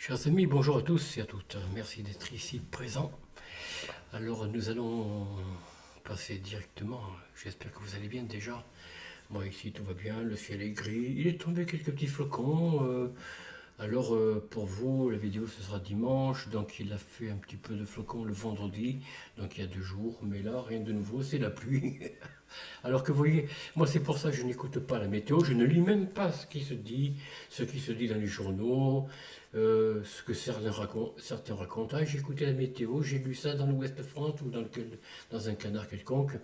Chers amis, bonjour à tous et à toutes. Merci d'être ici présents. Alors nous allons passer directement. J'espère que vous allez bien déjà. Moi ici tout va bien, le ciel est gris. Il est tombé quelques petits flocons. Pour vous, la vidéo ce sera dimanche. Donc il a fait un petit peu de flocons le vendredi. Donc il y a 2 jours. Mais là, rien de nouveau, c'est la pluie. Alors que vous voyez, moi c'est pour ça que je n'écoute pas la météo, je ne lis même pas ce qui se dit dans les journaux, ce que certains racontent. Ah, j'ai écouté la météo, j'ai lu ça dans l'Ouest de France ou dans un canard quelconque.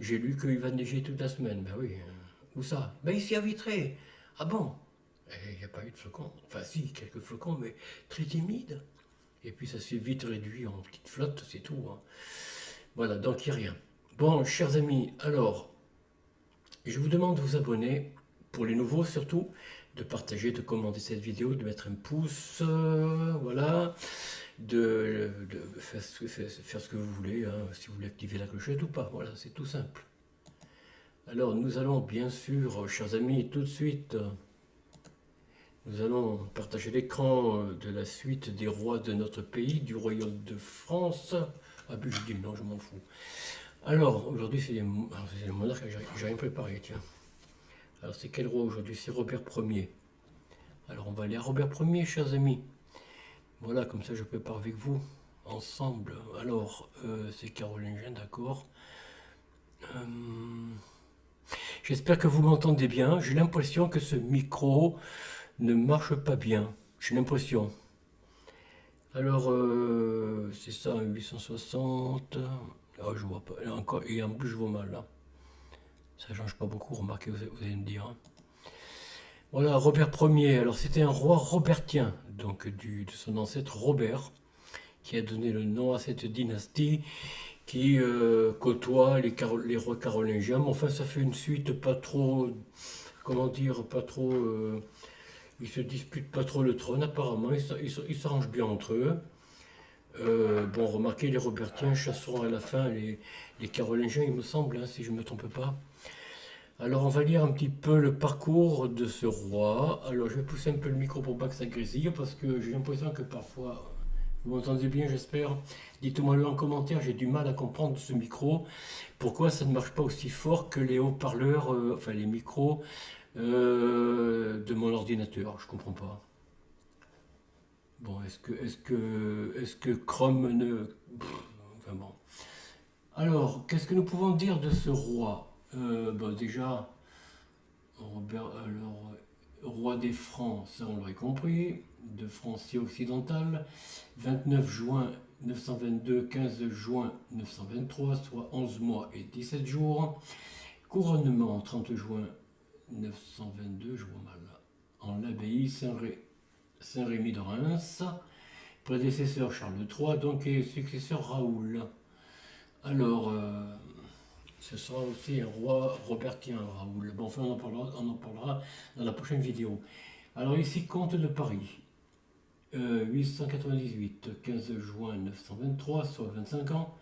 J'ai lu qu'il va neiger toute la semaine. Ben oui, où ça? Ben ici à Vitré. Ah bon? Il n'y a pas eu de flocons. Enfin si, quelques flocons, mais très timides. Et puis ça s'est vite réduit en petite flotte, c'est tout, hein. Voilà, donc il n'y a rien. Bon, chers amis, alors, je vous demande de vous abonner, pour les nouveaux surtout, de partager, de commenter cette vidéo, de mettre un pouce, voilà, de faire ce que vous voulez, hein, si vous voulez activer la clochette ou pas, voilà, c'est tout simple. Alors, nous allons bien sûr, chers amis, tout de suite, nous allons partager l'écran de la suite des rois de notre pays, du royaume de France. Ah, puis je dis le nom, je m'en fous. Alors, aujourd'hui, c'est les monarques que j'ai rien préparé, tiens. Alors, c'est quel roi aujourd'hui? C'est Robert Ier. Alors, on va aller à Robert Ier, chers amis. Voilà, comme ça, je prépare avec vous, ensemble. Alors, c'est carolingien, d'accord. Euh, J'espère que vous m'entendez bien. J'ai l'impression que ce micro ne marche pas bien. J'ai l'impression. Alors, c'est ça, 860. Ah, je vois pas. Et en plus, je vois mal, là. Ça change pas beaucoup, remarquez, vous allez me dire, hein. Voilà, Robert Ier. Alors, c'était un roi robertien, donc de son ancêtre Robert, qui a donné le nom à cette dynastie qui côtoie les rois carolingiens. Mais enfin, ça fait une suite pas trop, comment dire, pas trop. Ils se disputent pas trop le trône, apparemment. Ils s'arrangent bien entre eux. Bon, remarquez, les Robertiens chasseront à la fin les Carolingiens, il me semble, hein, si je ne me trompe pas. Alors, on va lire un petit peu le parcours de ce roi. Alors, je vais pousser un peu le micro pour pas que ça grésille, parce que j'ai l'impression que parfois, vous m'entendez bien, j'espère. Dites-moi le en commentaire, j'ai du mal à comprendre ce micro. Pourquoi ça ne marche pas aussi fort que les haut-parleurs, enfin les micros de mon ordinateur? Je comprends pas. Bon, est-ce que Chrome ne... Enfin bon. Alors, qu'est-ce que nous pouvons dire de ce roi? Bon, déjà, alors, roi des Francs, ça on l'aurait compris, de Francie occidentale, 29 juin 922, 15 juin 923, soit 11 mois et 17 jours. Couronnement 30 juin 922, je vois mal, en l'abbaye Saint-Rémy de Reims. Prédécesseur Charles III, donc, et successeur Raoul. Alors, ce sera aussi un roi robertien, Raoul. Bon, enfin, on en parlera dans la prochaine vidéo. Alors ici, comte de Paris. 898, 15 juin 923, soit 25 ans.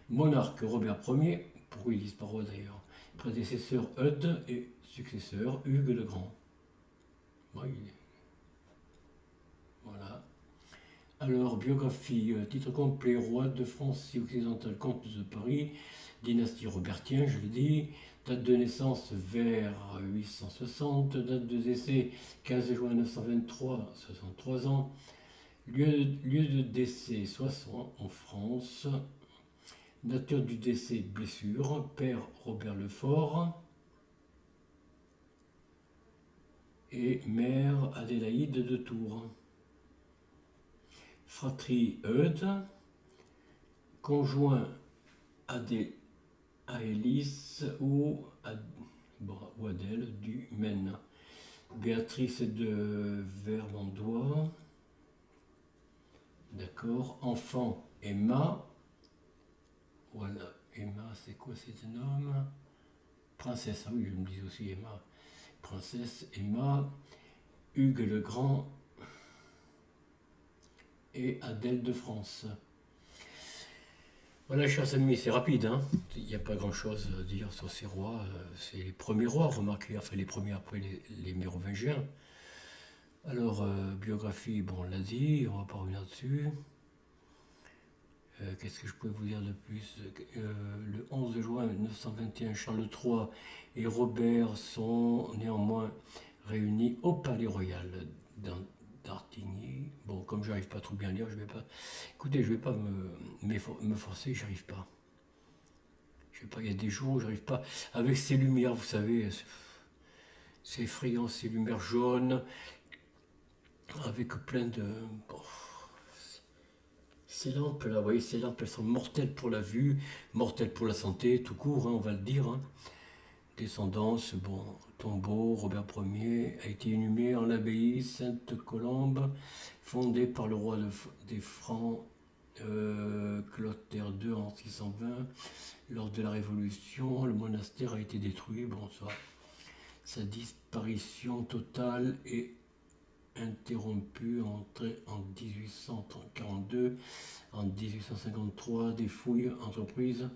Monarque Robert Ier, pourquoi ils disent pas roi d'ailleurs. Prédécesseur Eudes et successeur Hugues le Grand. Oui, voilà. Alors, biographie, titre complet, roi de France occidentale, comte de Paris, dynastie robertienne, je l'ai dit, date de naissance vers 860, date de décès 15 juin 923, 63 ans, lieu de décès 60 en France, nature du décès blessure, père Robert Lefort et mère Adélaïde de Tours. Fratrie Eudes, conjoint Aélis ou Adèle du Maine. Béatrice de Vermandois. D'accord. Enfant Emma. Voilà. Emma, c'est quoi cet nom? Princesse, ah oui, je me dis aussi Emma. Princesse Emma. Hugues le Grand et Adèle de France. Voilà, chers amis, c'est rapide, hein. Il n'y a pas grand-chose à dire sur ces rois. C'est les premiers rois, remarquez, enfin les premiers après les Mérovingiens. Alors, biographie, bon, on l'a dit, on va pas revenir dessus. Qu'est-ce que je pouvais vous dire de plus? Le 11 juin 1921, Charles III et Robert sont néanmoins réunis au Palais Royal d'Artigny. Bon, comme j'arrive pas trop bien à lire, je vais pas. Écoutez, je vais pas me forcer, j'arrive pas. Je sais pas, il y a des jours où j'arrive pas. Avec ces lumières, vous savez, c'est effrayant, ces lumières jaunes, avec plein de. Bon, ces lampes là, vous voyez, ces lampes, elles sont mortelles pour la vue, mortelles pour la santé, tout court, hein, on va le dire, hein. Descendance, bon, tombeau, Robert Ier a été inhumé en l'abbaye Sainte-Colombe, fondée par le roi des Francs, Clotaire II en 620. Lors de la Révolution, le monastère a été détruit. Bon, sa disparition totale est interrompue en 1842. En 1853, des fouilles entreprises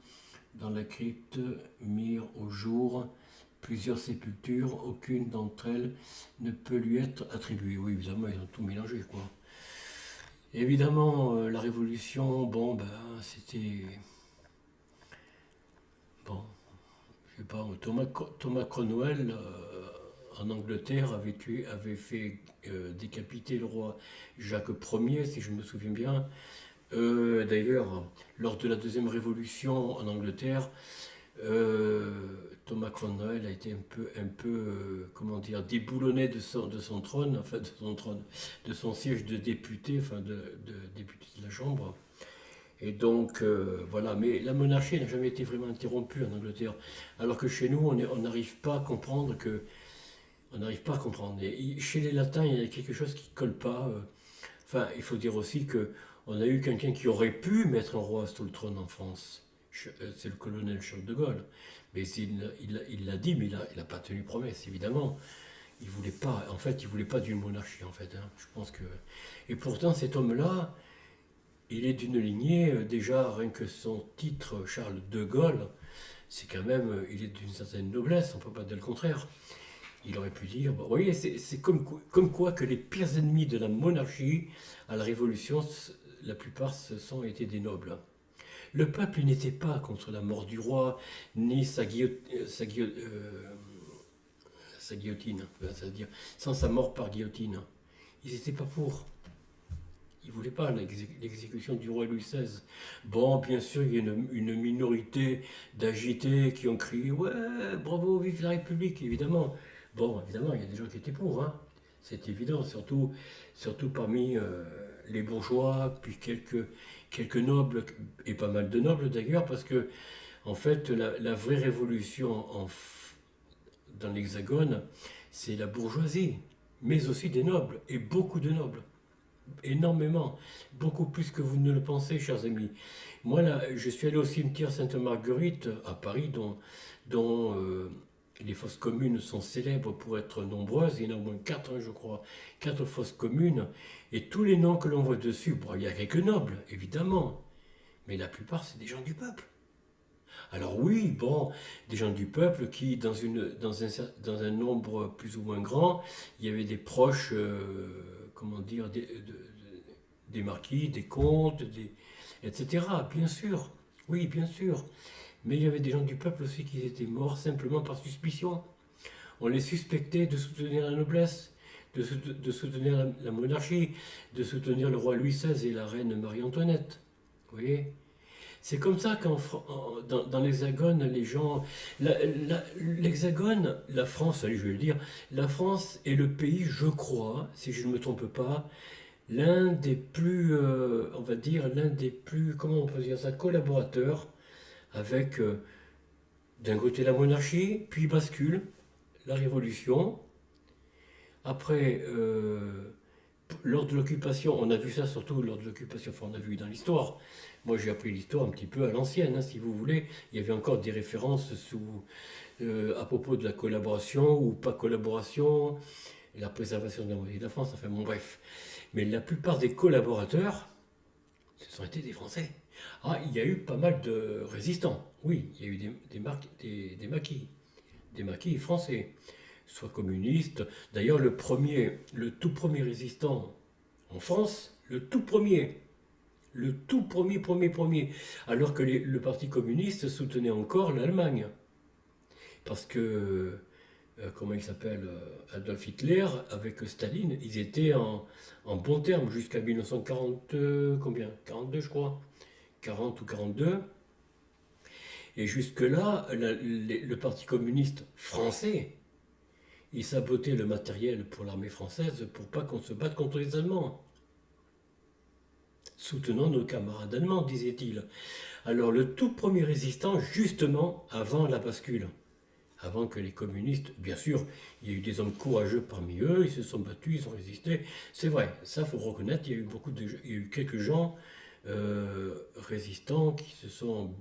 dans la crypte mirent au jour plusieurs sépultures. Aucune d'entre elles ne peut lui être attribuée. Oui, évidemment, ils ont tout mélangé, quoi. Évidemment, la Révolution, bon, ben, c'était. Bon, je sais pas, Thomas Cromwell, en Angleterre, avait fait décapiter le roi Jacques Ier, si je me souviens bien. D'ailleurs, lors de la deuxième révolution en Angleterre, Thomas Cromwell a été comment dire, déboulonné de son trône, enfin de son siège de député, enfin de député de la Chambre. Et donc, voilà, mais la monarchie n'a jamais été vraiment interrompue en Angleterre. Alors que chez nous, on n'arrive pas à comprendre que. On n'arrive pas à comprendre. Et chez les Latins, il y a quelque chose qui ne colle pas. Enfin, il faut dire aussi que on a eu quelqu'un qui aurait pu mettre un roi sous le trône en France. C'est le colonel Charles de Gaulle. Mais il l'a dit, mais il n'a pas tenu promesse, évidemment. Il voulait pas, en fait, il voulait pas d'une monarchie, en fait, hein. Je pense que. Et pourtant, cet homme-là, il est d'une lignée, déjà, rien que son titre, Charles de Gaulle, c'est quand même, il est d'une certaine noblesse, on ne peut pas dire le contraire. Il aurait pu dire, bon, vous voyez, c'est comme quoi que les pires ennemis de la monarchie à la Révolution, la plupart, ce sont été des nobles. Le peuple n'était pas contre la mort du roi, ni sa guillotine, c'est-à-dire sans sa mort par guillotine. Ils n'étaient pas pour. Ils ne voulaient pas l'exécution du roi Louis XVI. Bon, bien sûr, il y a une minorité d'agités qui ont crié ouais, bravo, vive la République, évidemment. Bon, évidemment, il y a des gens qui étaient pour, hein. C'est évident, surtout parmi les bourgeois, puis quelques nobles, et pas mal de nobles d'ailleurs, parce que, en fait, la vraie révolution dans l'Hexagone, c'est la bourgeoisie, mais aussi des nobles, et beaucoup de nobles. Énormément, beaucoup plus que vous ne le pensez, chers amis. Moi, là, je suis allé au cimetière Sainte-Marguerite à Paris, dont les fosses communes sont célèbres pour être nombreuses. Il y en a au moins quatre, hein, je crois, quatre fosses communes. Et tous les noms que l'on voit dessus, bon, il y a quelques nobles, évidemment, mais la plupart, c'est des gens du peuple. Alors oui, bon, des gens du peuple qui, dans un nombre plus ou moins grand, il y avait des proches, comment dire, des marquis, des comtes, etc. Bien sûr, oui, bien sûr. Mais il y avait des gens du peuple aussi qui étaient morts simplement par suspicion. On les suspectait de soutenir la noblesse, de soutenir la monarchie, de soutenir le roi Louis XVI et la reine Marie-Antoinette. Vous voyez? C'est comme ça dans l'Hexagone, les gens. L'Hexagone, la France, allez, je vais le dire, la France est le pays, je crois, si je ne me trompe pas, l'un des plus, on va dire, l'un des plus, comment on peut dire ça, collaborateurs avec, d'un côté, la monarchie, puis bascule, la Révolution. Après, lors de l'occupation, on a vu ça surtout lors de l'occupation, enfin on a vu dans l'histoire. Moi j'ai appris l'histoire un petit peu à l'ancienne, hein, si vous voulez. Il y avait encore des références à propos de la collaboration ou pas collaboration, et la préservation de la monnaie de la France, enfin bon bref. Mais la plupart des collaborateurs, ce sont été des Français. Ah, il y a eu pas mal de résistants, oui, il y a eu des maquis français. soit communiste. D'ailleurs, le tout premier résistant en France, le tout premier, alors que le Parti communiste soutenait encore l'Allemagne. Parce que, comment il s'appelle, Adolf Hitler, avec Staline, ils étaient en bons termes jusqu'à 1940, combien 42, je crois. 40 ou 42. Et jusque-là, le Parti communiste français, il sabotait le matériel pour l'armée française pour pas qu'on se batte contre les Allemands. Soutenant nos camarades allemands, disait-il. Alors le tout premier résistant, justement, avant la bascule, avant que les communistes, bien sûr, il y a eu des hommes courageux parmi eux, ils se sont battus, ils ont résisté. C'est vrai, ça faut reconnaître, il y a eu il y a eu quelques gens résistants qui se sont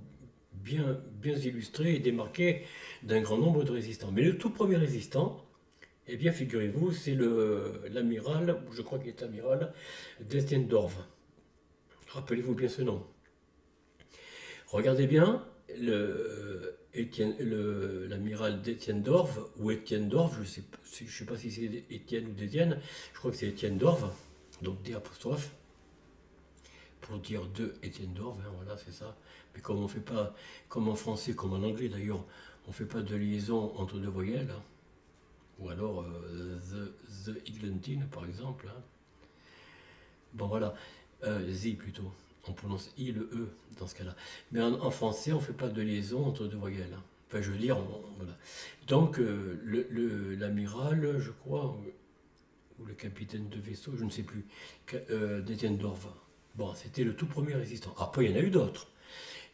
bien illustrés et démarqués d'un grand nombre de résistants. Mais le tout premier résistant, eh bien, figurez-vous, c'est l'amiral, je crois qu'il est amiral, d'Estiendorf. Rappelez-vous bien ce nom. Regardez bien, l'amiral d'Etiendorf, ou Etiendorf, je ne sais pas si c'est Étienne ou d'Étienne, je crois que c'est Etiendorf, donc D apostrophe, pour dire de Etiendorf, hein, voilà, c'est ça. Mais comme on fait pas, comme en français, comme en anglais d'ailleurs, on ne fait pas de liaison entre deux voyelles, hein, ou alors the Eglantine par exemple. Hein. Bon voilà, Z plutôt. On prononce I, le E dans ce cas-là. Mais en français, on ne fait pas de liaison entre deux voyelles. Hein. Enfin, je veux dire, voilà. Donc, l'amiral, je crois, ou le capitaine de vaisseau, je ne sais plus, d'Etiendorf. Bon, c'était le tout premier résistant. Après, il y en a eu d'autres.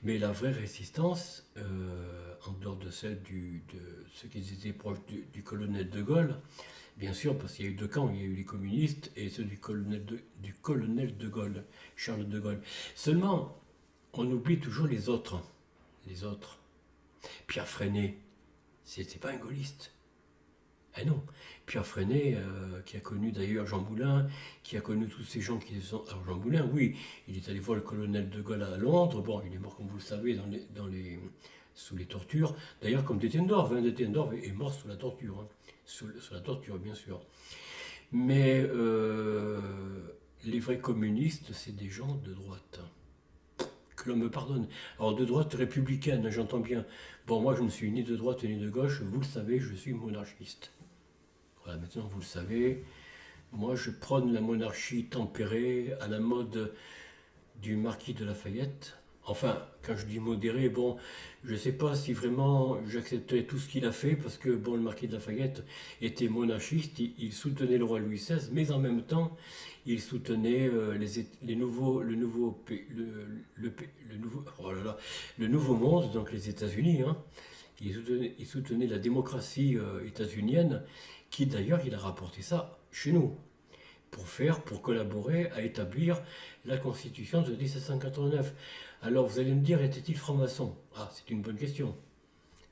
Mais la vraie résistance, en dehors de celle de ceux qui étaient proches du colonel de Gaulle, bien sûr, parce qu'il y a eu deux camps, il y a eu les communistes et ceux du colonel de Gaulle, Charles de Gaulle. Seulement, on oublie toujours les autres. Les autres. Pierre Freinet, c'était pas un gaulliste. Eh non. Pierre Freinet, qui a connu d'ailleurs Jean Moulin, qui a connu tous ces gens qui sont... Alors Jean Moulin, oui, il est allé voir le colonel de Gaulle à Londres. Bon, il est mort, comme vous le savez, sous les tortures. D'ailleurs, comme Détiendorf, hein, Détiendorf est mort sous la torture. Hein. Sous la torture, bien sûr. Mais les vrais communistes, c'est des gens de droite. Que l'on me pardonne. Alors, de droite républicaine, j'entends bien. Bon, moi, je ne suis ni de droite ni de gauche. Vous le savez, je suis monarchiste. Voilà, maintenant, vous le savez. Moi, je prône la monarchie tempérée à la mode du marquis de Lafayette. Enfin, quand je dis modéré, bon, je ne sais pas si vraiment j'accepterais tout ce qu'il a fait, parce que, bon, le marquis de Lafayette était monarchiste, il soutenait le roi Louis XVI, mais en même temps, il soutenait le nouveau monde, donc les États-Unis. Hein. Il soutenait la démocratie états-unienne, qui d'ailleurs, il a rapporté ça chez nous pour collaborer à établir la Constitution de 1789. Alors vous allez me dire, était-il franc-maçon? Ah, c'est une bonne question.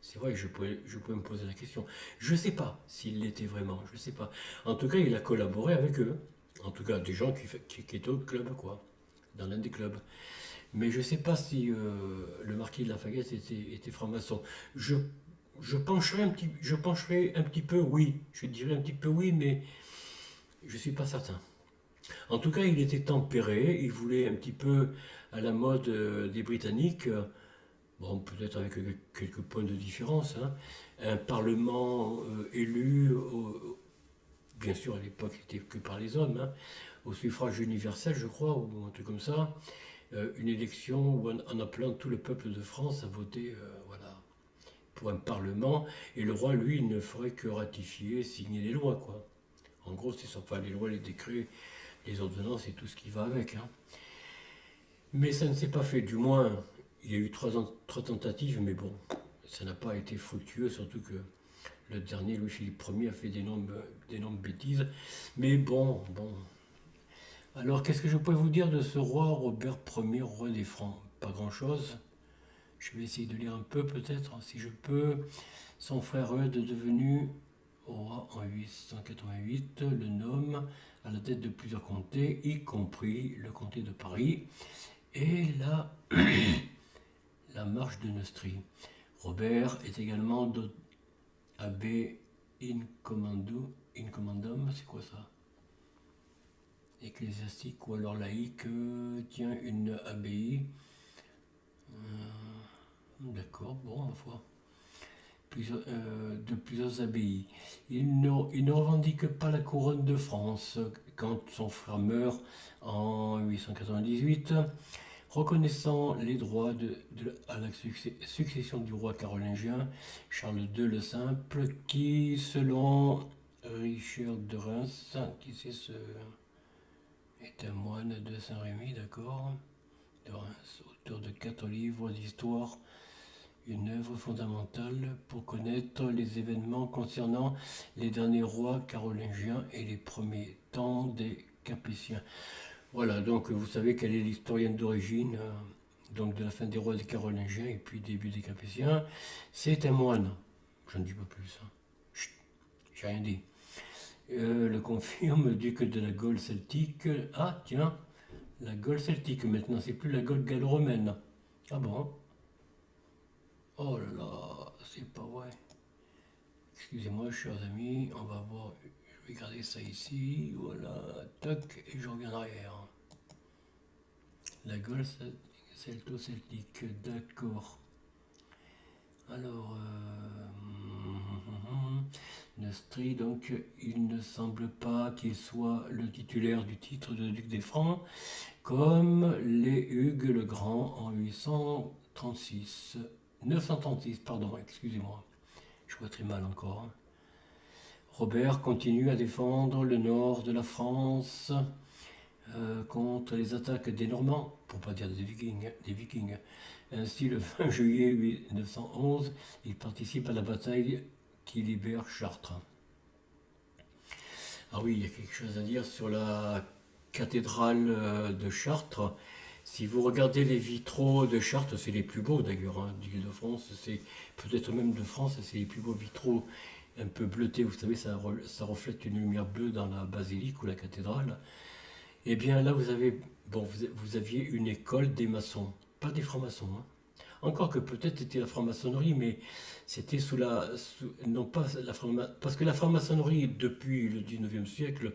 C'est vrai que je pouvais me poser la question. Je ne sais pas s'il l'était vraiment, je ne sais pas. En tout cas, il a collaboré avec eux. En tout cas, des gens qui étaient au club, quoi, dans l'un des clubs. Mais je ne sais pas si le marquis de Lafayette était franc-maçon. Je pencherais un petit peu oui. Je dirais un petit peu oui, mais je ne suis pas certain. En tout cas, il était tempéré, il voulait un petit peu à la mode des Britanniques, bon, peut-être avec quelques points de différence, hein, un parlement élu, bien sûr à l'époque c'était que par les hommes, hein, au suffrage universel, je crois, ou un truc comme ça, une élection où en appelant tout le peuple de France à voter, voilà, pour un parlement, et le roi, lui, ne ferait que ratifier, signer les lois, quoi. En gros, c'est ça, enfin, les lois, les décrets, les ordonnances et tout ce qui va avec. Hein. Mais ça ne s'est pas fait, du moins, il y a eu trois tentatives, mais bon, ça n'a pas été fructueux, surtout que le dernier, Louis-Philippe Ier, a fait d'énormes bêtises. Mais bon. Alors, qu'est-ce que je pourrais vous dire de ce roi Robert Ier, roi des Francs? Pas grand-chose. Je vais essayer de lire un peu, peut-être, si je peux. Son frère Eudes, devenu roi en 888, le nomme à la tête de plusieurs comtés, y compris le comté de Paris et la marche de Neustrie. Robert est également abbé in commandum, c'est quoi ça? Ecclésiastique ou alors laïque, tient une abbaye. D'accord, bon, ma foi. De plusieurs abbayes. Il ne revendique pas la couronne de France quand son frère meurt en 898, reconnaissant les droits à la succession du roi carolingien Charles II le Simple, qui, selon Richard de Reims, qui c'est ce est un moine de Saint-Rémy, d'accord, de Reims, auteur de 4 livres d'histoire, une œuvre fondamentale pour connaître les événements concernant les derniers rois carolingiens et les premiers temps des Capétiens. Voilà, donc vous savez quelle est l'historienne d'origine, donc de la fin des rois des Carolingiens et puis début des Capétiens. C'est un moine. Je ne dis pas plus. Chut, j'ai rien dit. Le confirme, duc de la Gaule celtique. Ah, tiens, la Gaule celtique, maintenant, c'est plus la Gaule gallo-romaine. Ah bon? Oh là là, c'est pas vrai. Excusez-moi, chers amis, on va voir. Je vais garder ça ici. Voilà, toc, et je reviens en arrière. La Gaule celto-celtique, d'accord. Alors, Nastri, donc, il ne semble pas qu'il soit le titulaire du titre de duc des Francs, comme les Hugues le Grand en 936, pardon, excusez-moi, je vois très mal encore. Robert continue à défendre le nord de la France contre les attaques des Normands, pour pas dire des Vikings. Ainsi, le 20 juillet 1911, il participe à la bataille qui libère Chartres. Ah oui, il y a quelque chose à dire sur la cathédrale de Chartres. Si vous regardez les vitraux de Chartres, c'est les plus beaux d'ailleurs, hein, d'Île-de-France, c'est peut-être même de France, c'est les plus beaux vitraux un peu bleutés, vous savez, ça reflète une lumière bleue dans la basilique ou la cathédrale. Eh bien là, vous aviez une école des maçons, pas des francs-maçons, hein. Encore que peut-être c'était la franc-maçonnerie, mais c'était non pas parce que la franc-maçonnerie, depuis le 19e siècle,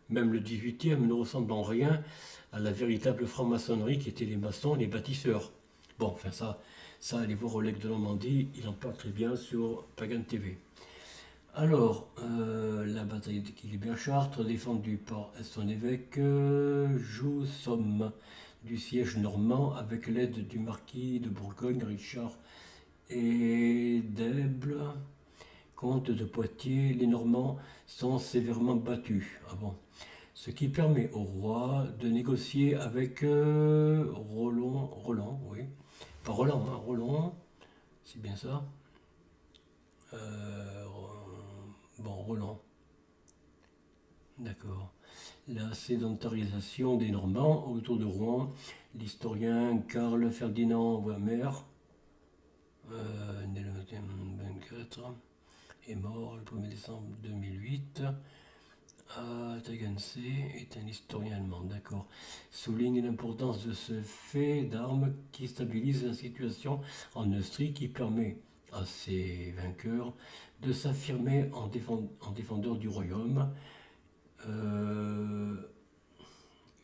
même le 18e, ne ressemble en rien à la véritable franc-maçonnerie qui était les maçons, les bâtisseurs. Bon, enfin ça allez voir Oleg de Normandie, il en parle très bien sur Pagan TV. Alors, la bataille qui libère Chartres, défendue par son évêque Joussomme du siège normand avec l'aide du marquis de Bourgogne, Richard et d'Eble, comte de Poitiers. Les Normands sont sévèrement battus. Ah bon. Ce qui permet au roi de négocier avec Roland, oui. Pas Roland, hein, Roland, c'est bien ça. Euh, bon, Roland, d'accord. La sédentarisation des Normands autour de Rouen. L'historien Karl Ferdinand Wimmer, né le 24, est mort le 1er décembre 2008. Tegernsee est un historien allemand, d'accord. Souligne l'importance de ce fait d'armes qui stabilise la situation en Austrie, qui permet à ses vainqueurs de s'affirmer en défendeurs du royaume.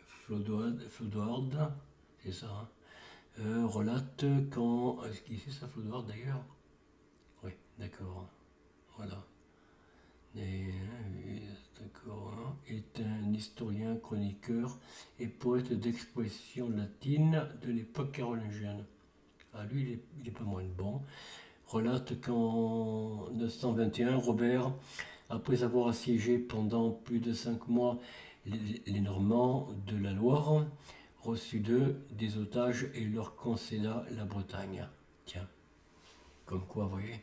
Flodoard, c'est ça, hein, relate quand. Est-ce qu'il c'est ça, Flodoard d'ailleurs? Oui, d'accord, voilà. D'accord, hein, est un historien, chroniqueur et poète d'expression latine de l'époque carolingienne. Ah, lui, il est pas moins bon. Relate qu'en 921, Robert, après avoir assiégé pendant plus de 5 mois les Normands de la Loire, reçut d'eux des otages et leur concéda la Bretagne. Tiens, comme quoi, vous voyez,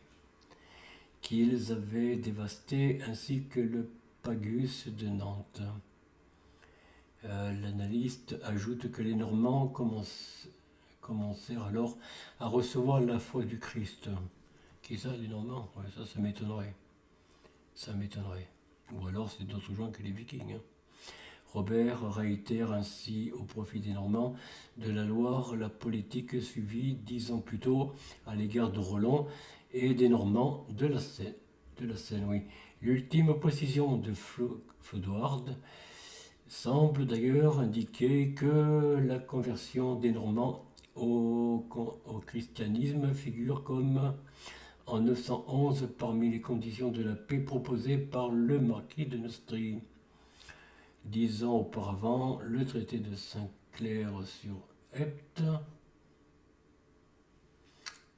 qu'ils avaient dévasté, ainsi que le Pagus de Nantes. L'analyste ajoute que les Normands commencèrent alors à recevoir la foi du Christ. Qui ça, les Normands? Ouais, ça m'étonnerait. Ça m'étonnerait. Ou alors c'est d'autres gens que les Vikings, hein. Robert réitère ainsi au profit des Normands de la Loire la politique suivie 10 ans plus tôt à l'égard de Roland et des Normands de la Seine, oui. L'ultime précision de Flodoard semble d'ailleurs indiquer que la conversion des Normands au christianisme figure comme en 911 parmi les conditions de la paix proposées par le marquis de Neustrie. 10 ans auparavant, le traité de Saint-Clair-sur-Epte,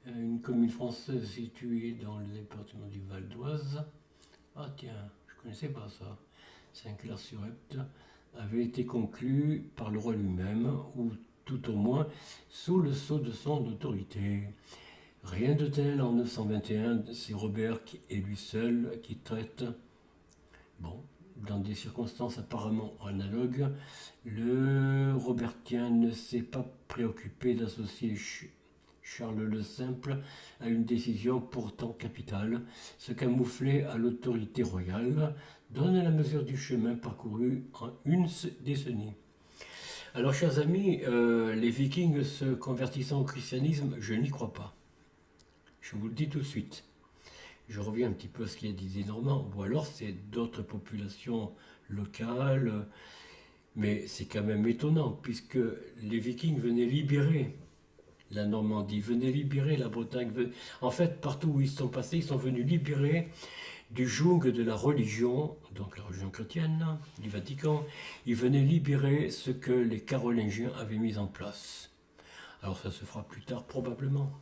une commune française située dans le département du Val d'Oise. Ah tiens, je ne connaissais pas ça. Saint-Clair-sur-Epte avait été conclu par le roi lui-même, ou tout au moins sous le sceau de son autorité. Rien de tel en 921, c'est Robert qui est lui seul qui traite. Bon, dans des circonstances apparemment analogues, le Robertien ne s'est pas préoccupé d'associer Charles le Simple à une décision pourtant capitale, se camoufler à l'autorité royale, donne la mesure du chemin parcouru en une décennie. Alors, chers amis, les Vikings se convertissant au christianisme, je n'y crois pas. Je vous le dis tout de suite. Je reviens un petit peu à ce qu'il a dit des Normands, ou alors c'est d'autres populations locales, mais c'est quand même étonnant, puisque les Vikings venaient libérer la Normandie, venaient libérer la Bretagne. En fait, partout où ils sont passés, ils sont venus libérer du joug de la religion, donc la religion chrétienne, du Vatican. Ils venaient libérer ce que les Carolingiens avaient mis en place. Alors ça se fera plus tard probablement.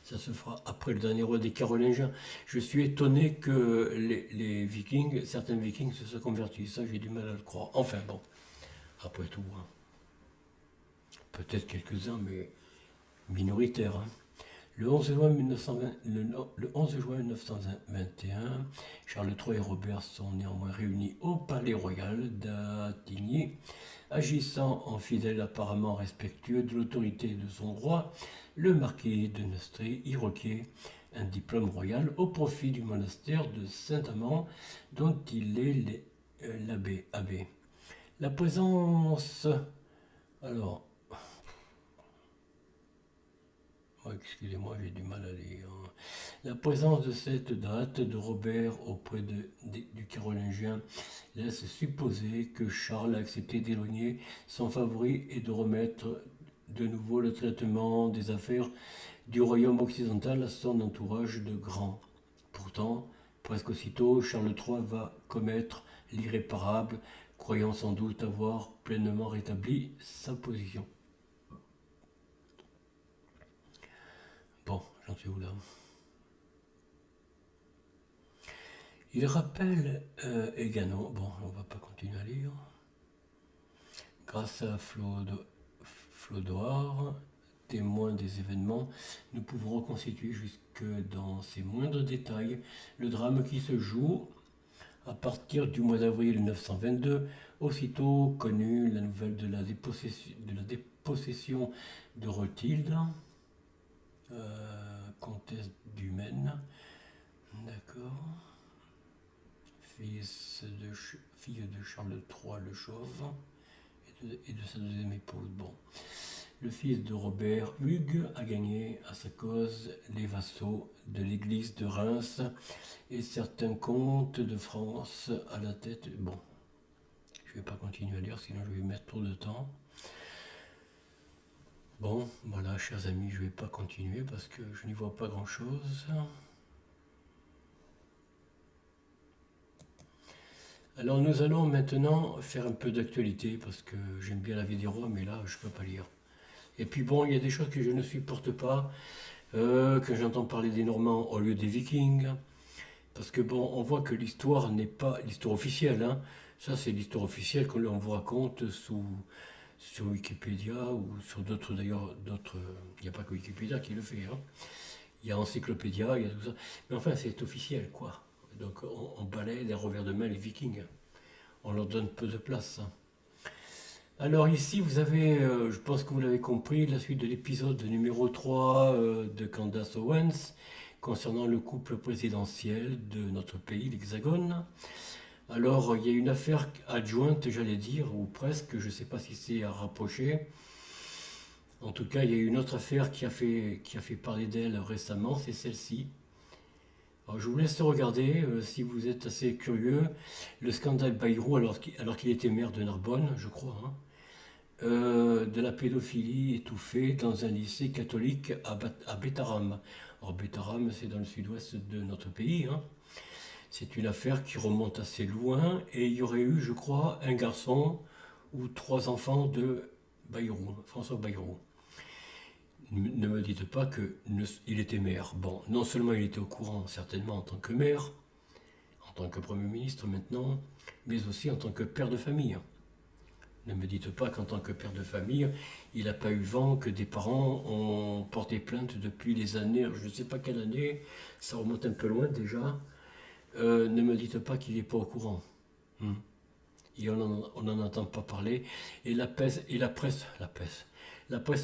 Ça se fera après le dernier roi des Carolingiens. Je suis étonné que les Vikings, certains Vikings se soient convertis. Ça, j'ai du mal à le croire. Enfin bon, après tout, hein. Peut-être quelques-uns, mais minoritaires. Hein. Le 11 juin 1921, Charles III et Robert sont néanmoins réunis au palais royal d'Attigny, agissant en fidèle apparemment respectueux de l'autorité de son roi, le marquis de Neustrie y requiert un diplôme royal au profit du monastère de Saint-Amand, dont il est l'abbé. La présence... Alors... excusez-moi, j'ai du mal à lire. La présence de cette date de Robert auprès du Carolingien laisse supposer que Charles a accepté d'éloigner son favori et de remettre de nouveau le traitement des affaires du royaume occidental à son entourage de grands. Pourtant, presque aussitôt, Charles III va commettre l'irréparable, croyant sans doute avoir pleinement rétabli sa position. Bon, j'en suis où là? Il rappelle également, bon, on va pas continuer à lire, grâce à Flodoard, témoin des événements, nous pouvons reconstituer jusque dans ses moindres détails le drame qui se joue à partir du mois d'avril 922, aussitôt connue la nouvelle de la dépossession de Rothilde, comtesse du Maine, d'accord, fille de Charles III le Chauve et de sa deuxième épouse. Bon. Le fils de Robert, Hugues, a gagné à sa cause les vassaux de l'église de Reims et certains comtes de France à la tête. Bon, je ne vais pas continuer à lire, sinon je vais mettre trop de temps. Bon, voilà, chers amis, je ne vais pas continuer parce que je n'y vois pas grand-chose. Alors nous allons maintenant faire un peu d'actualité parce que j'aime bien la vie des rois, mais là, je ne peux pas lire. Et puis bon, il y a des choses que je ne supporte pas, que j'entends parler des Normands au lieu des Vikings. Parce que bon, on voit que l'histoire n'est pas l'histoire officielle. Hein. Ça, c'est l'histoire officielle qu'on vous raconte sur Wikipédia ou sur d'autres, d'ailleurs, d'autres. Il n'y a pas que Wikipédia qui le fait. Hein. Il y a Encyclopédia, il y a tout ça. Mais enfin, c'est officiel, quoi. Donc, on balaye des revers de main les Vikings. On leur donne peu de place. Hein. Alors ici, vous avez, je pense que vous l'avez compris, la suite de l'épisode numéro 3 de Candace Owens concernant le couple présidentiel de notre pays, l'Hexagone. Alors, il y a une affaire adjointe, j'allais dire, ou presque, je ne sais pas si c'est à rapprocher. En tout cas, il y a une autre affaire qui a fait parler d'elle récemment, c'est celle-ci. Alors je vous laisse regarder, si vous êtes assez curieux, le scandale Bayrou, alors qu'il était maire de Narbonne, je crois, hein, de la pédophilie étouffée dans un lycée catholique à Bétarame. Alors Bétarame, c'est dans le sud-ouest de notre pays, hein. C'est une affaire qui remonte assez loin et il y aurait eu, je crois, un garçon ou trois enfants de Bayrou, François Bayrou. Ne me dites pas qu'il était maire. Bon, non seulement il était au courant, certainement en tant que maire, en tant que Premier ministre maintenant, mais aussi en tant que père de famille. Ne me dites pas qu'en tant que père de famille, il n'a pas eu vent que des parents ont porté plainte depuis les années, je ne sais pas quelle année, ça remonte un peu loin déjà. Ne me dites pas qu'il n'est pas au courant. Hmm. Et on n'en entend pas parler. Et la presse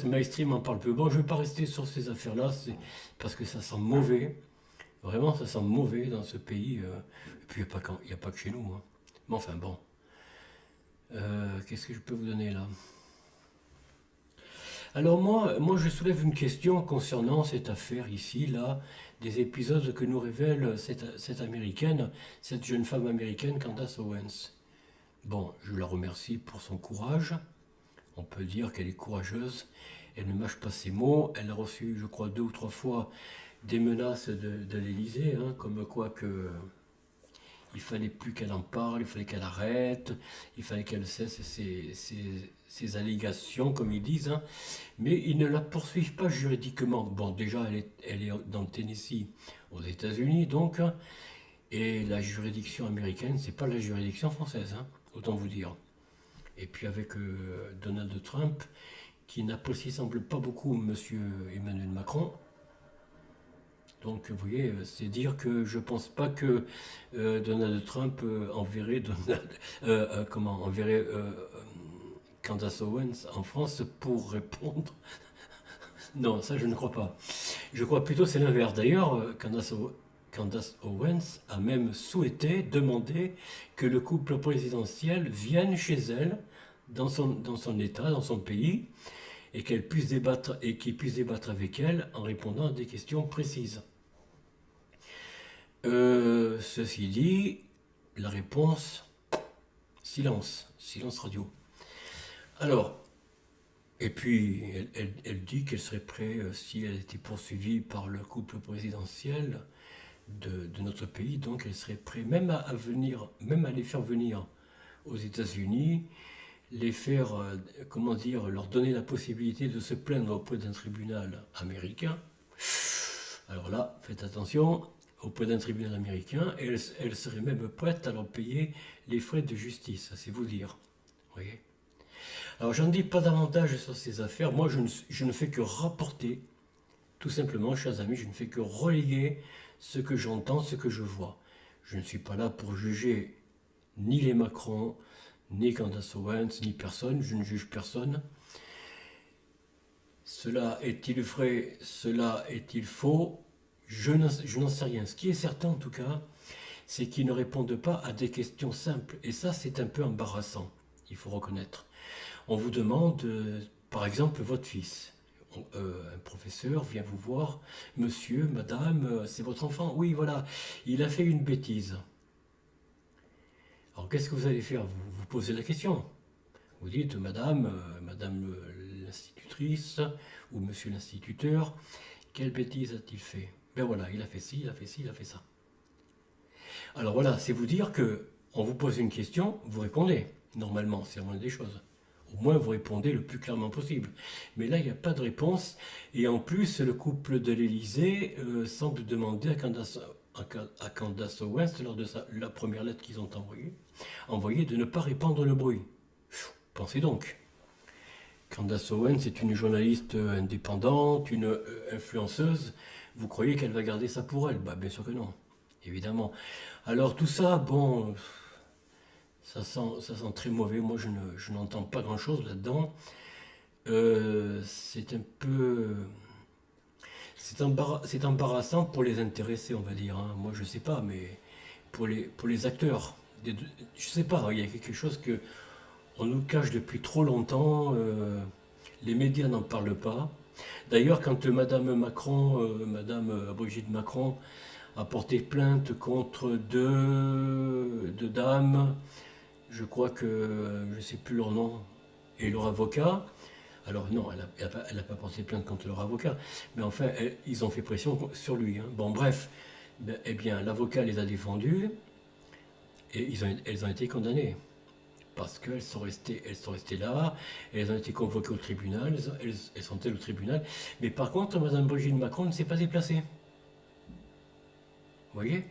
mainstream en parle peu. Bon, je ne vais pas rester sur ces affaires-là, c'est parce que ça sent mauvais. Vraiment, ça sent mauvais dans ce pays. Et puis, il n'y a pas que chez nous, hein. Mais enfin, bon. Qu'est-ce que je peux vous donner là? Alors moi, je soulève une question concernant cette affaire ici, là, des épisodes que nous révèle cette américaine, cette jeune femme américaine, Candace Owens. Bon, je la remercie pour son courage. On peut dire qu'elle est courageuse. Elle ne mâche pas ses mots. Elle a reçu, je crois, 2 ou 3 fois des menaces de l'Élysée, hein, comme quoi que il fallait plus qu'elle en parle, il fallait qu'elle arrête, il fallait qu'elle cesse ses allégations, comme ils disent, hein. Mais ils ne la poursuivent pas juridiquement. Bon, déjà, elle est dans le Tennessee, aux États-Unis, donc, hein, et la juridiction américaine, c'est pas la juridiction française, hein, autant vous dire. Et puis avec Donald Trump, qui n'apprécie semble pas beaucoup Monsieur Emmanuel Macron. Donc vous voyez, c'est dire que je pense pas que Donald Trump enverrait Candace Owens en France pour répondre. Non, ça je ne crois pas. Je crois plutôt c'est l'inverse. D'ailleurs, Candace Owens a même souhaité, demandé que le couple présidentiel vienne chez elle, dans son État, dans son pays, et qu'il puisse débattre avec elle en répondant à des questions précises. Ceci dit, la réponse, silence radio. Alors, et puis elle dit qu'elle serait prête, si elle était poursuivie par le couple présidentiel de notre pays, donc elle serait prête même à venir, même à les faire venir aux États-Unis, les faire, comment dire, leur donner la possibilité de se plaindre auprès d'un tribunal américain. Alors là, faites attention, auprès d'un tribunal américain, et elle serait même prête à leur payer les frais de justice, c'est vous dire. Vous voyez. Alors j'en dis pas davantage sur ces affaires, moi je ne fais que rapporter, tout simplement, chers amis, je ne fais que relayer ce que j'entends, ce que je vois. Je ne suis pas là pour juger ni les Macron, ni Candace Owens, ni personne, je ne juge personne. Cela est-il vrai, cela est-il faux? Je n'en sais rien. Ce qui est certain en tout cas, c'est qu'ils ne répondent pas à des questions simples. Et ça, c'est un peu embarrassant, il faut reconnaître. On vous demande, par exemple, votre fils. Un professeur vient vous voir, monsieur, madame, c'est votre enfant? Oui, voilà, il a fait une bêtise. Alors qu'est-ce que vous allez faire? Vous vous posez la question. Vous dites, madame l'institutrice, ou monsieur l'instituteur, quelle bêtise a-t-il fait? Ben voilà, il a fait ci, il a fait ci, il a fait ça. Alors voilà, c'est vous dire que on vous pose une question, vous répondez. Normalement, c'est la moindre des choses. Au moins, vous répondez le plus clairement possible. Mais là, il n'y a pas de réponse. Et en plus, le couple de l'Élysée semble demander à Candace Owens, lors de la première lettre qu'ils ont envoyée, de ne pas répandre le bruit. Pensez donc. Candace Owens est une journaliste indépendante, une influenceuse. Vous croyez qu'elle va garder ça pour elle? Bah, bien sûr que non, évidemment. Alors tout ça, bon, ça sent très mauvais. Moi, je n'entends pas grand-chose là-dedans. C'est un peu... C'est embarrassant pour les intéressés, on va dire, hein. Moi, je sais pas, mais pour les acteurs, je sais pas, il y a quelque chose que on nous cache depuis trop longtemps. Les médias n'en parlent pas. D'ailleurs, quand Madame Macron, Madame Brigitte Macron, a porté plainte contre deux dames, je crois que je ne sais plus leur nom, et leur avocat. Alors non, elle n'a pas porté plainte contre leur avocat, mais enfin, ils ont fait pression sur lui, hein. Bon, bref, eh bien, l'avocat les a défendus et elles ont été condamnées. Parce qu'elles sont restées là, elles ont été convoquées au tribunal, elles sont allées au tribunal. Mais par contre, Madame Brigitte Macron ne s'est pas déplacée. Vous voyez?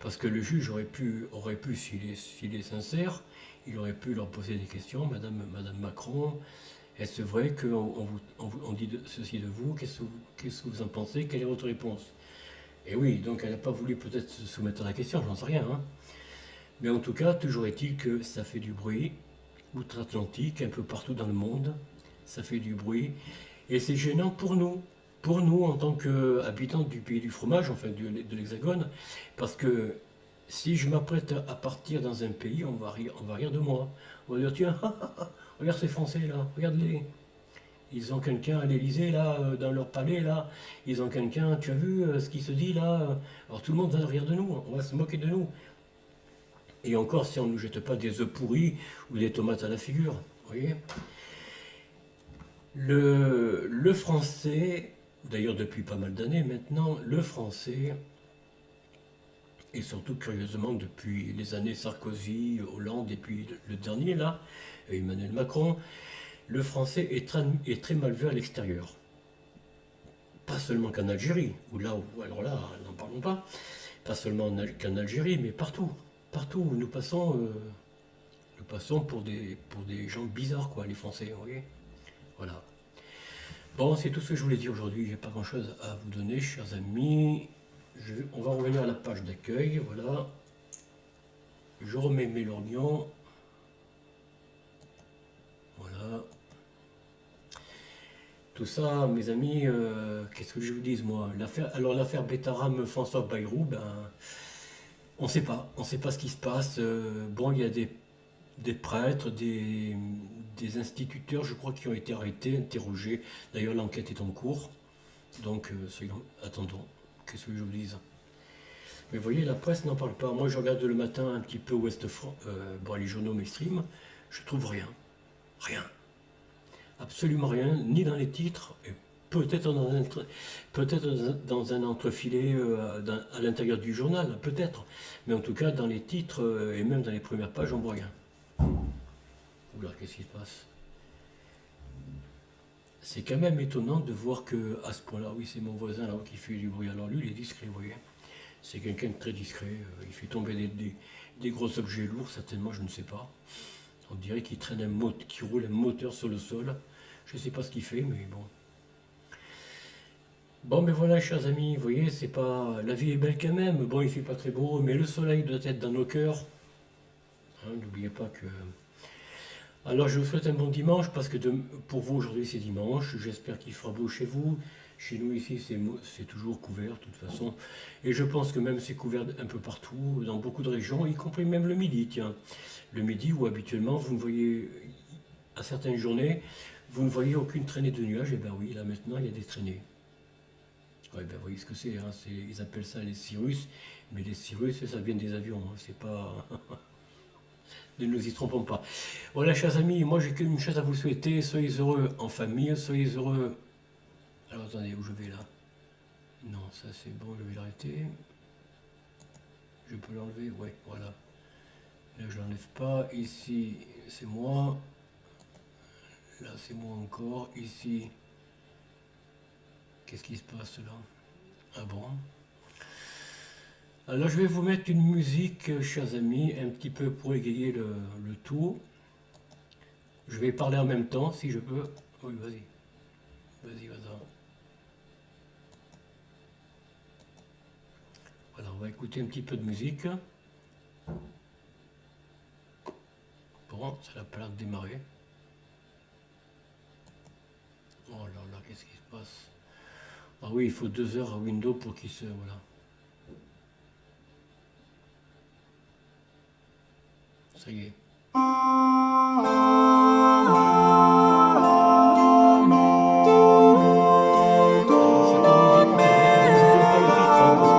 Parce que le juge aurait pu s'il est sincère, il aurait pu leur poser des questions. Madame Macron, est-ce vrai on dit ceci de vous? Qu'est-ce que vous en pensez? Quelle est votre réponse? Et oui, donc elle n'a pas voulu peut-être se soumettre à la question, j'en sais rien, hein. Mais en tout cas, toujours est-il que ça fait du bruit, outre-Atlantique, un peu partout dans le monde, ça fait du bruit. Et c'est gênant pour nous en tant qu'habitants du pays du fromage, enfin de l'Hexagone, parce que si je m'apprête à partir dans un pays, on va rire de moi. On va dire, tiens, regarde ces Français là, regarde-les. Ils ont quelqu'un à l'Élysée, là, dans leur palais, là. Ils ont quelqu'un, tu as vu ce qui se dit, là? Alors tout le monde va rire de nous, on va se moquer de nous. Et encore si on ne nous jette pas des œufs pourris ou des tomates à la figure. Vous voyez? Le français, d'ailleurs depuis pas mal d'années maintenant, le français, et surtout curieusement depuis les années Sarkozy, Hollande et puis le dernier là, Emmanuel Macron, le français est très mal vu à l'extérieur. Pas seulement qu'en Algérie, alors là, n'en parlons pas, pas seulement qu'en Algérie, mais partout. Partout où nous passons pour des gens bizarres, quoi, les Français, vous voyez. Voilà. Bon, c'est tout ce que je voulais dire aujourd'hui. J'ai pas grand-chose à vous donner, chers amis. On va revenir à la page d'accueil, voilà. Je remets mes lorgnons. Voilà. Tout ça, mes amis, qu'est-ce que je vous dis, moi? L'affaire Betaram François Bayrou, ben, on ne sait pas ce qui se passe. Bon, il y a des prêtres, des instituteurs, je crois, qui ont été arrêtés, interrogés. D'ailleurs, l'enquête est en cours. Donc, attendons, qu'est-ce que je vous dise? Mais vous voyez, la presse n'en parle pas. Moi, je regarde le matin un petit peu Ouest France, les journaux mainstream, je trouve rien. Rien. Absolument rien, ni dans les titres, et peut-être dans un entrefilet à l'intérieur du journal, peut-être. Mais en tout cas, dans les titres et même dans les premières pages, on ne voit rien. Oula, qu'est-ce qui se passe? C'est quand même étonnant de voir que à ce point-là, oui, c'est mon voisin là qui fait du bruit. Alors lui, il est discret, vous voyez. C'est quelqu'un de très discret. Il fait tomber des gros objets lourds, certainement, je ne sais pas. On dirait qu'il qu'il roule un moteur sur le sol. Je ne sais pas ce qu'il fait, mais bon. Bon, mais voilà, chers amis, vous voyez, c'est pas... La vie est belle quand même. Bon, il fait pas très beau, mais le soleil doit être dans nos cœurs. Hein, n'oubliez pas que... Alors, je vous souhaite un bon dimanche, parce que pour vous, aujourd'hui, c'est dimanche. J'espère qu'il fera beau chez vous. Chez nous, ici, c'est toujours couvert, de toute façon. Et je pense que même c'est couvert un peu partout, dans beaucoup de régions, y compris même le midi, tiens. Le midi, où habituellement, vous ne voyez, à certaines journées, vous ne voyez aucune traînée de nuages. Et bien oui, là, maintenant, il y a des traînées. Ouais, ben vous voyez ce que c'est, hein. Ils appellent ça les cirrus, mais les cirrus, ça vient des avions, hein. C'est pas... Ne nous y trompons pas. Voilà, chers amis, moi j'ai qu'une chose à vous souhaiter. Soyez heureux en famille, soyez heureux... Alors attendez, où je vais là? Non, ça c'est bon, je vais l'arrêter. Je peux l'enlever, ouais, voilà. Là je l'enlève pas, ici c'est moi. Là c'est moi encore, ici... Qu'est-ce qui se passe là? Ah bon? Alors je vais vous mettre une musique, chers amis, un petit peu pour égayer le tout. Je vais parler en même temps, si je peux. Oui, vas-y. Vas-y, vas-y. Voilà, on va écouter un petit peu de musique. Bon, ça n'a pas l'air de démarrer. Oh là là, qu'est-ce qui se passe? Ah oui, il faut 2 heures à Windows pour qu'il se... Voilà. Ça y est. Alors, c'est une musique, je ne donne pas le titre, hein, parce que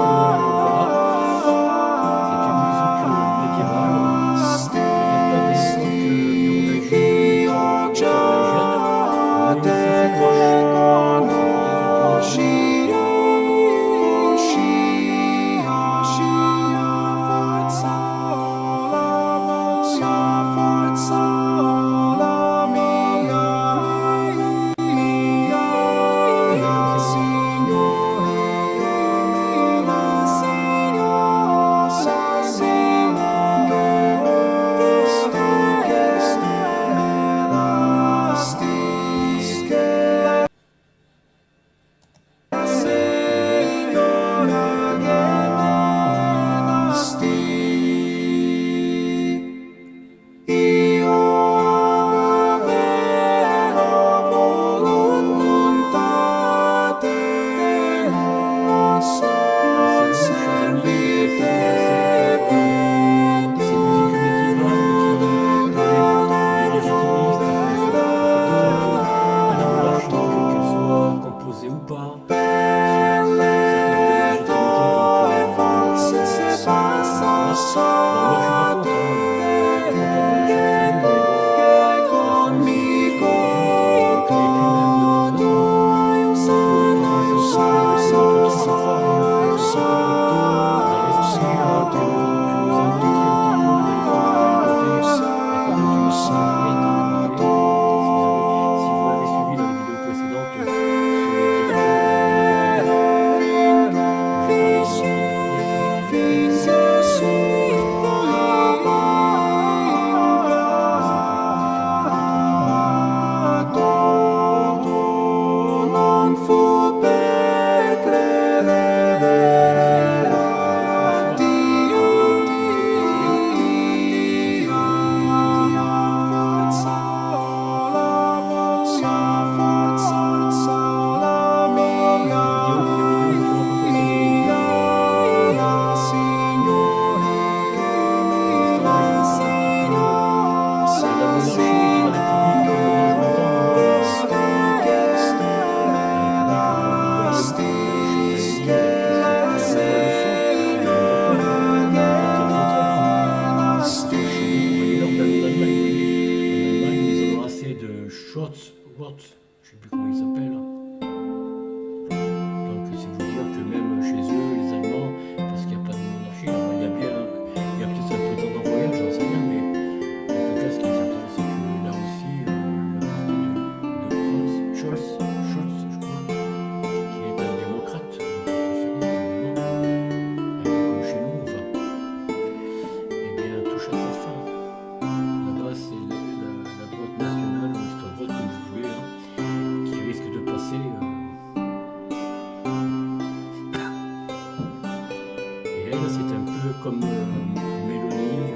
comme Mélanie,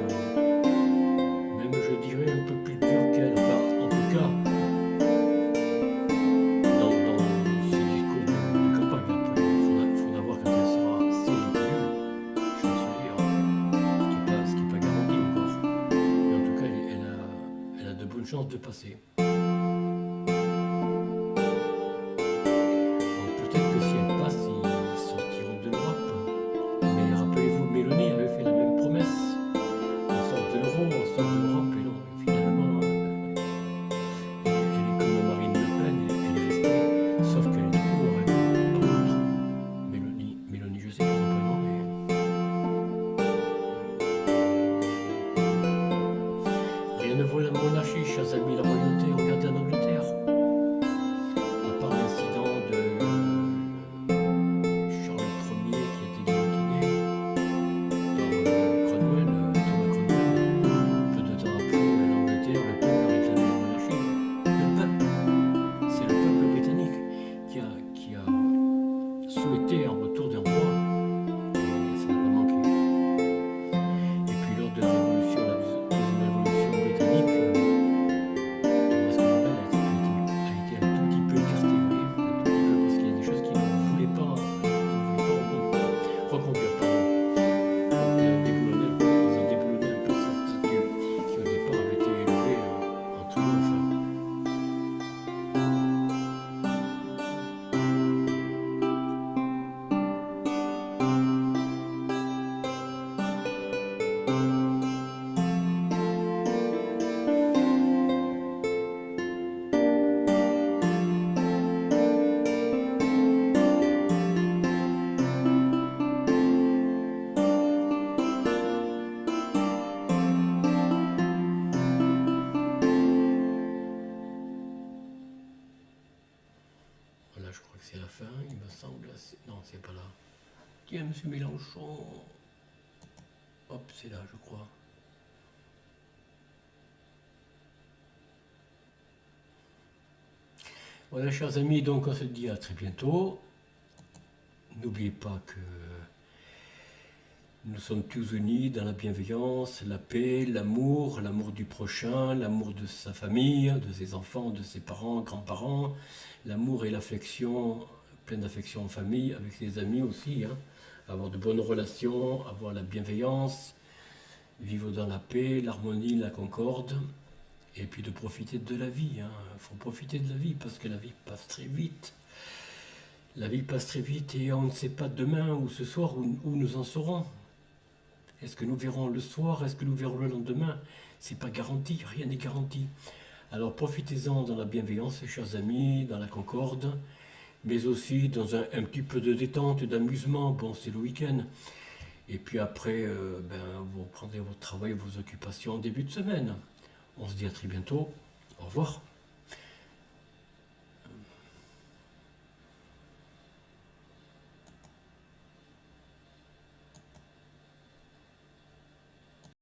même je dirais un peu plus dur qu'elle. Enfin, en tout cas, dans ses discours de campagne. Après, il faudra voir quand elle sera, si elle est élue, chancelière, ce qui est pas garanti encore. Mais en tout cas, elle a de bonnes chances de passer. Peut-être que si elle passe, ils sortiront de l'Europe. Mais rappelez-vous, Mélanie avait fait la même promesse. On sort de l'euro, on sort de l'Europe, et non, finalement, elle est comme Marine Le Pen, elle est restée. Sauf qu'elle est toujours avec l'autre. Mélanie, je sais pas son prénom, mais rien ne vaut la monarchie, chers amis, la royauté, regardez en Angleterre. À part l'incident de Charles Ier qui a été guillotiné par Cromwell, Thomas Cromwell, peu de temps après, l'Angleterre, le peuple a réclamé la monarchie. Le peuple, c'est le peuple britannique qui a souhaité un retour d'un roi, et ça n'a pas manqué. Et puis lors de la révolution, la deuxième révolution britannique, Thomas Cromwell a été un tout petit peu écarté, vous voyez, un tout petit peu, parce qu'il y a des choses qu'il ne voulait pas reconduire, pardon. Donc ils ont déboulonné un peu sa statue, qui au départ avait été élevée en triomphe. Voilà, je crois que c'est la fin, il me semble. Non, c'est pas là. Tiens, monsieur Mélenchon. Hop, c'est là, je crois. Voilà, chers amis, donc on se dit à très bientôt. N'oubliez pas que nous sommes tous unis dans la bienveillance, la paix, l'amour du prochain, l'amour de sa famille, de ses enfants, de ses parents, grands-parents, l'amour et l'affection, pleine d'affection en famille, avec ses amis aussi, hein. Avoir de bonnes relations, avoir la bienveillance, vivre dans la paix, l'harmonie, la concorde, et puis de profiter de la vie. Il faut profiter de la vie parce que la vie passe très vite. La vie passe très vite et on ne sait pas demain ou ce soir où nous en serons. Est-ce que nous verrons le soir? Est-ce que nous verrons le lendemain? C'est pas garanti, rien n'est garanti. Alors profitez-en dans la bienveillance, chers amis, dans la concorde, mais aussi dans un petit peu de détente, d'amusement. Bon, c'est le week-end. Et puis après, vous reprendrez votre travail, vos occupations en début de semaine. On se dit à très bientôt. Au revoir.